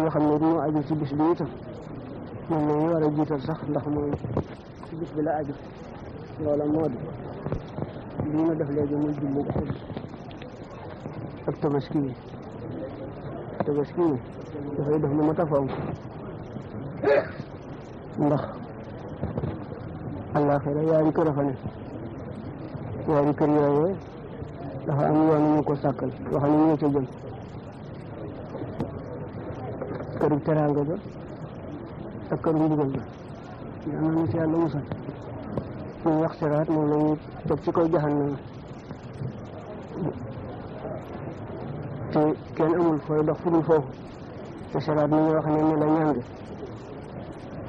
nga xam ne dañoo aju ci bis bi itam moom la ñu war a jiital sax ndax mooy ci bis bi la aju loola moo di lii ma def léegi muy julli ak tabaski yi dafay def lu ma tafaw ndax àllaaxira yaari kër a fa ne yaari kër yooyu dafa am yoon ñu ko sàkkal yoo xam ne ñoo ca jëm këru teraanga ba ak këru mbugal ba yàlla na ci yàlla musal ñu wax siraat moom la ñuy teg ci kaw jahannama te kenn amul fooy dox fu dul foofu te siraat mi ñu wax ne ni la ñànge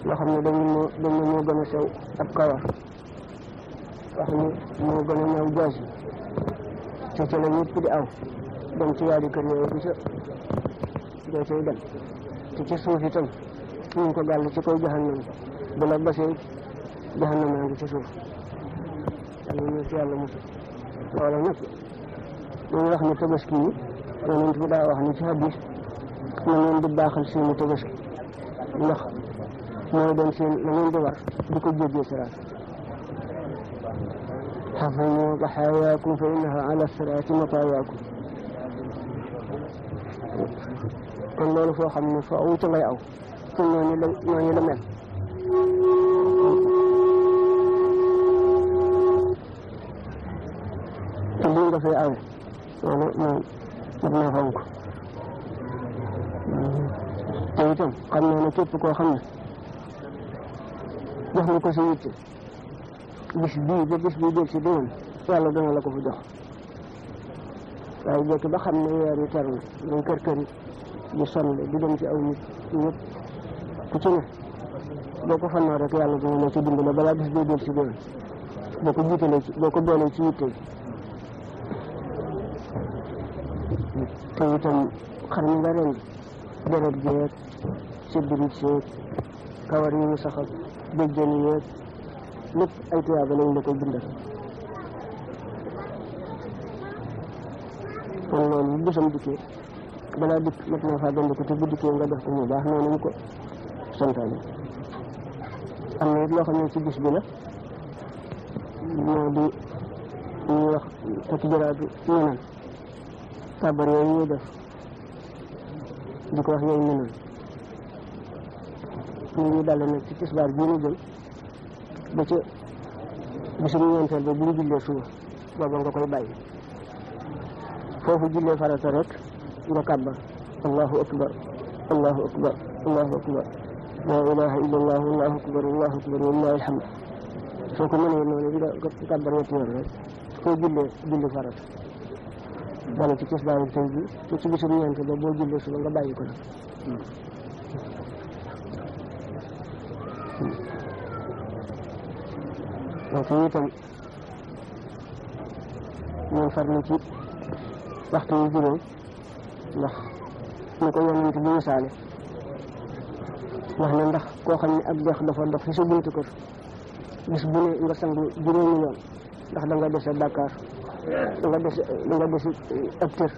loo xam ne dañ ne moo gën a sew ab kawar wax ni moo gën a ñëw jaas yi te ca la ñëpp di aw dem ci yaari kër yooyu bu ca doo cay dem te ci suuf itam ñu ngi ko gàll ci kaw jahannama bu la basee jahannama ngi ci suuf yàlla ñu ci yàlla musal loola nag dañuy wax ne tabaski yi yonent bi daa wax ni ci hadis na ngeen di baaxal seeni tabaski ndax mooy doon seen la ngeen di war di ko jéggee siraat xafimu daxaayaakum fa innaha ala siraati mataayakum kon loolu foo xam ne foo aw ca ngay aw te ñooñu la mel te lii nga fay awe loolu moom mat naa fonk te itam xam naa ne képp koo xam ne jox nga ko si yitte bis bii ba bis bii del si déwén yàlla dana la ko fa jox waaye jekk ba xam ne weer yi teru na ngay kër yi di sonn di dem ci aw nit ñëpp ku ci ne boo ko fannoo rek yàlla dana la ci dimbale balaa bis bii del si déwén boo ko jiitalee ci boo ko boolee ci yitte te itam xar mi nga ren deret jeeg siddirit seeg kawar yi mu saxal béjjën yeeg lépp ay tuyaaba lañ la koy bindal kon loolu bu bisam dikkee balaa dikk mat na faa jënd ko te bu dikkee nga def ko mu baax noonu mu ko santaane am na it loo xam ne ci bis bi la moo di ñuy wax takbiraatu minan kàbbar yooyu ñuy def di ko wax yooyu minan ñu ngi dale nag ci tisbaar bii ñu jëm ba ca bisum ñeenteel ba bu ñu jullee suba booba nga koy bàyyi foofu jullee farata rek nga kàbbar allahu akbar allahu akbar allahu akbar la ilaha illa allah allahu akbar allahu akbar walillahi alhamd soo ko mënee noonu nga kàbbar ñetti yoon rek foo julli farata dale ci tisbaar tey bi te ci bisum ñeenteel ba boo jullee suba nga bàyyi ko nag donc itam ñoom farlu ci waxtu yu juróom ndax ñu ko yonent bi misaale wax ne ndax koo xam ne ab dex dafa dox fi sa buntu kër bis bu ne nga sangu juróomi yoon ndax da nga dese bàkkaar da nga dese ab tër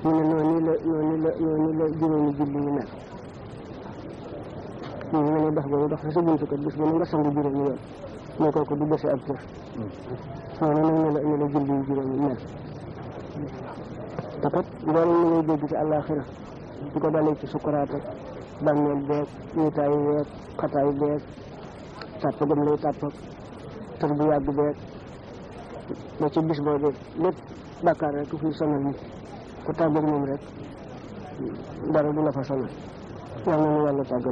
ñu ne noonu la juróomi julli yu mel ñu ne dox boobu dox fi sa buntu kër bis bu ne nga sangu juróomi yoon mais kooku du dese ab tër noonu nag ne la julli yu juróomi mel te kat loolu ñu ngay dégg ci àllaaxira di ko dalee ci sukuraat ak bàmmeel beeg ñiitaayu beeg xataayu beeg tàpp gëm lay tàpp ak tër bu yàgg beeg ba ci bis boobu lépp bàkkaar rek fi sonal nit ku tàggat moom rek dara du la fa sonal yàlla na yàlla tàggal